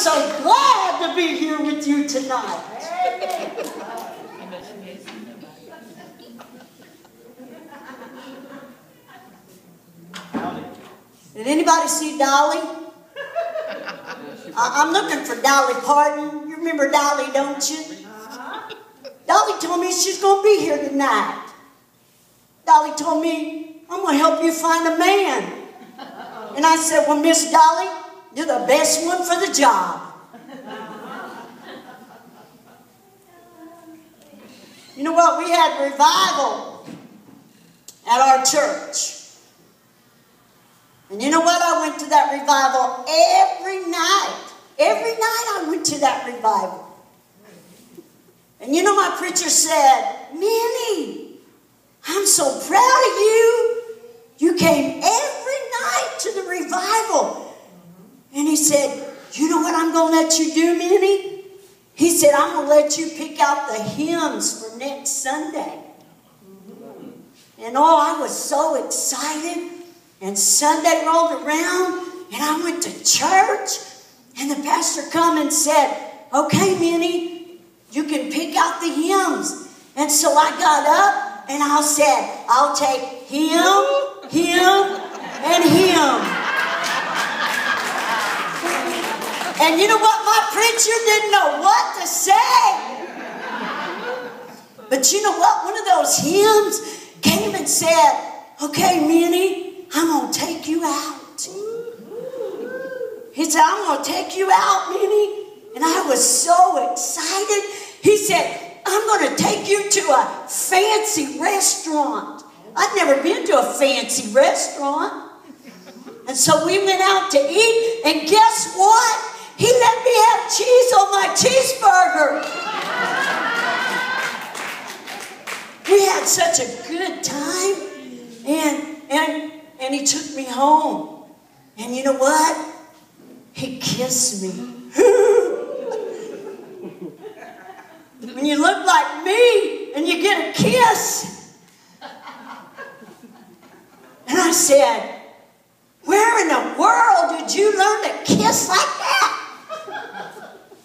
so glad to be here with you tonight. Howdy. Did anybody see Dolly? I'm looking for Dolly Parton. You remember Dolly, don't you? Dolly told me she's going to be here tonight. Dolly told me, I'm going to help you find a man. And I said, well, Miss Dolly, you're the best one for the job. You know what? We had revival at our church. And you know what? I went to that revival every night. Every night I went to that revival. And you know, my preacher said, Minnie, I'm so proud of you. You came every night to the revival. And he said, you know what I'm going to let you do, Minnie? He said, I'm going to let you pick out the hymns for next Sunday. And oh, I was so excited. And Sunday rolled around, and I went to church. And the pastor come and said, okay, Minnie, you can pick out the hymns. And so I got up, and I said, I'll take hymn, and hymn. And you know what? My preacher didn't know what to say. But you know what? One of those hymns came and said, okay, Minnie, I'm going to take you out. He said, I'm going to take you out, Minnie. And I was so excited. He said, I'm going to take you to a fancy restaurant. I'd never been to a fancy restaurant. And so we went out to eat. And guess what? He let me have cheese on my cheeseburger. We had such a good time. And he took me home. And you know what? He kissed me. When you look like me and you get a kiss. And I said, where in the world did you learn to kiss like that?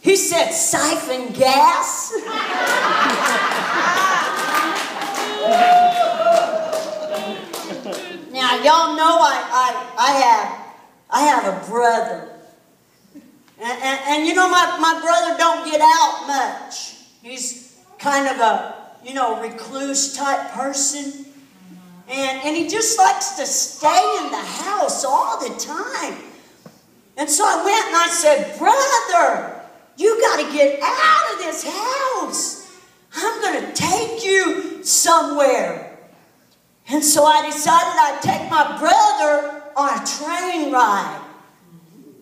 He said, siphon gas. Now, y'all know I have a brother. And you know, my brother don't get out much. He's kind of a, recluse type person. And he just likes to stay in the house all the time. And so I went and I said, brother, you got to get out of this house. I'm going to take you somewhere. And so I decided I'd take my brother on a train ride.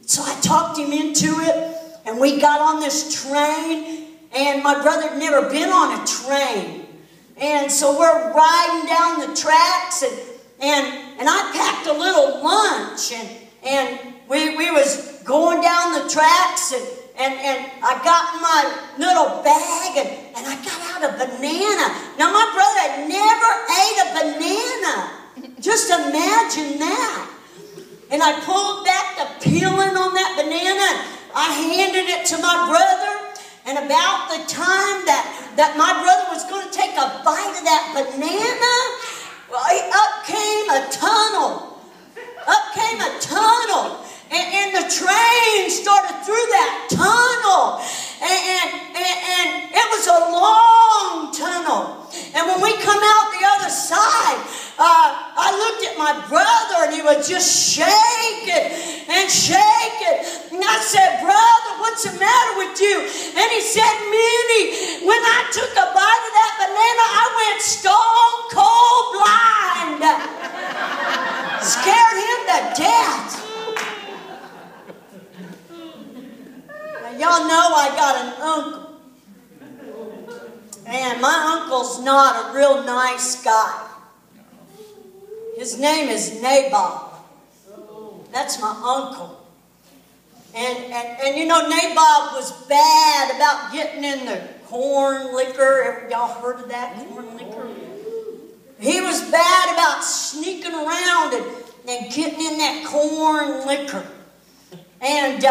So I talked him into it, and we got on this train, and my brother had never been on a train. And so we're riding down the tracks, and I packed a little lunch, and we was going down the tracks, and I got in my little bag, and I got out a banana. Now, my brother had never ate a banana. Just imagine that. And I pulled back the peeling on that banana, and I handed it to my brother. And about the time that my brother was going to take a bite of that banana, well, up came a tunnel. Up came a tunnel. And the train started through that tunnel. And it was a long tunnel. And when we come out the other side, I looked at my brother, and he was just shaking and shaking. And I said, brother, what's the matter with you? And he said, Minnie, when I took a bite of that banana, I went stone cold blind. Scared him to death. Now, y'all know I got an uncle. And my uncle's not a real nice guy. His name is Nabob. That's my uncle. And you know, Nabob was bad about getting in the corn liquor. Y'all heard of that, corn liquor? He was bad about sneaking around and getting in that corn liquor. And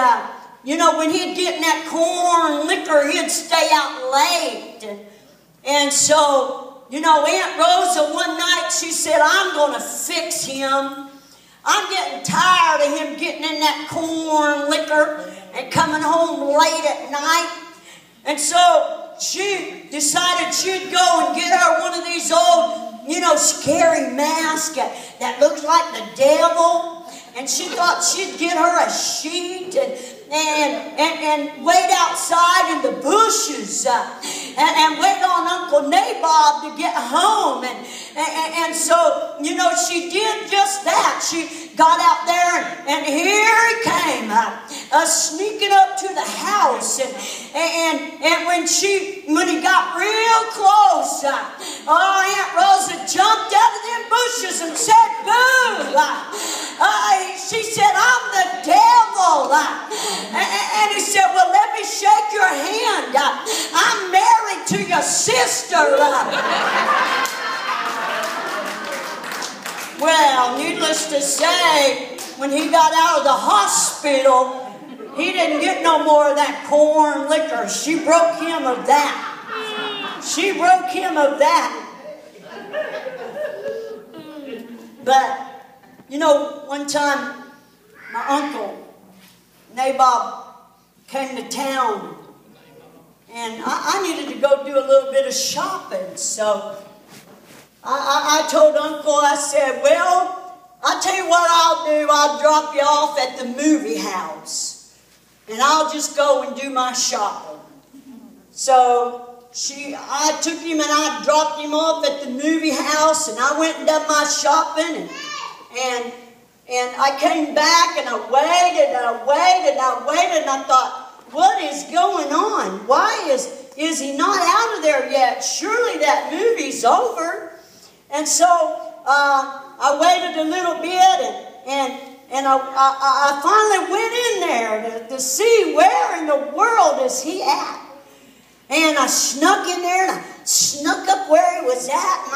you know, when he'd get in that corn liquor, he'd stay out late. And so, you know, Aunt Rosa one night, she said, I'm going to fix him. I'm getting tired of him getting in that corn liquor and coming home late at night. And so she decided she'd go and get her one of these old, you know, scary masks that looks like the devil. And she thought she'd get her a sheet and wait outside in the bushes and wait on Uncle Nabob to get home. And so, you know, she did just that. She got out there and here he came, sneaking up to the house. And when he got real close, Aunt Rosa jumped out of them bushes and said, boo! She said, I'm the devil. And he said, well, let me shake your hand. I'm married to your sister. Well, needless to say, when he got out of the hospital, he didn't get no more of that corn liquor. She broke him of that. She broke him of that. But, you know, one time, my uncle, Nabob, came to town. And I needed to go do a little bit of shopping. So I told Uncle, I said, well, I'll tell you what I'll do. I'll drop you off at the movie house. And I'll just go and do my shopping. So I took him and I dropped him off at the movie house. And I went and done my shopping. And I came back and I waited and I waited and I waited. And I thought, what is going on? Why is he not out of there yet? Surely that movie's over. And so I waited a little bit and I finally went in there to see where in the world is he at. And I snuck in there and I snuck up where he was at. And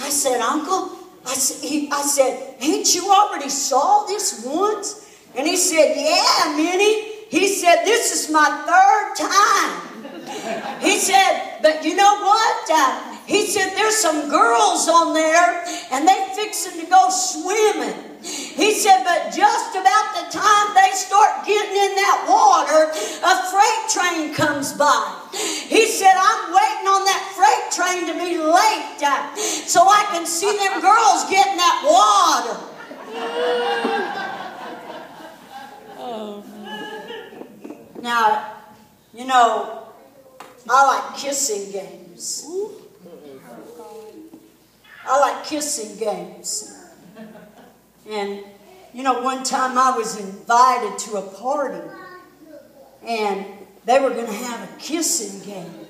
I said, Uncle, I said, ain't you already saw this once? And he said, yeah, Minnie. He said, this is my third time. He said, but you know what? He said, there's some girls on there and they fixing to go swimming. He said, but just about the time they start getting in that water, a freight train comes by. He said, I'm waiting on that freight train to be late so I can see them girls get in that water. Now, you know, I like kissing games. I like kissing games. And, you know, one time I was invited to a party. And they were going to have a kissing game.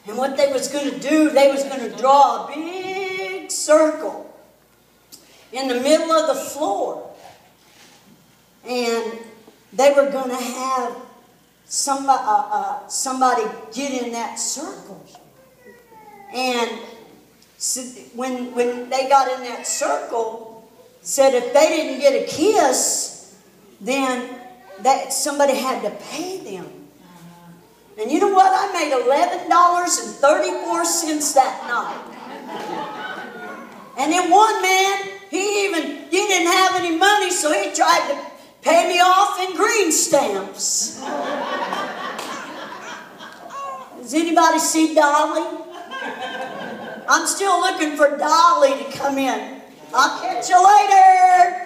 And what they was going to do, they was going to draw a big circle in the middle of the floor. And they were going to have somebody get in that circle. And so when they got in that circle, said if they didn't get a kiss, then somebody had to pay them. And you know what? I made $11.34 that night. And then one man, he didn't have any money, so he tried to pay me off in green stamps. Does anybody see Dolly? I'm still looking for Dolly to come in. I'll catch you later.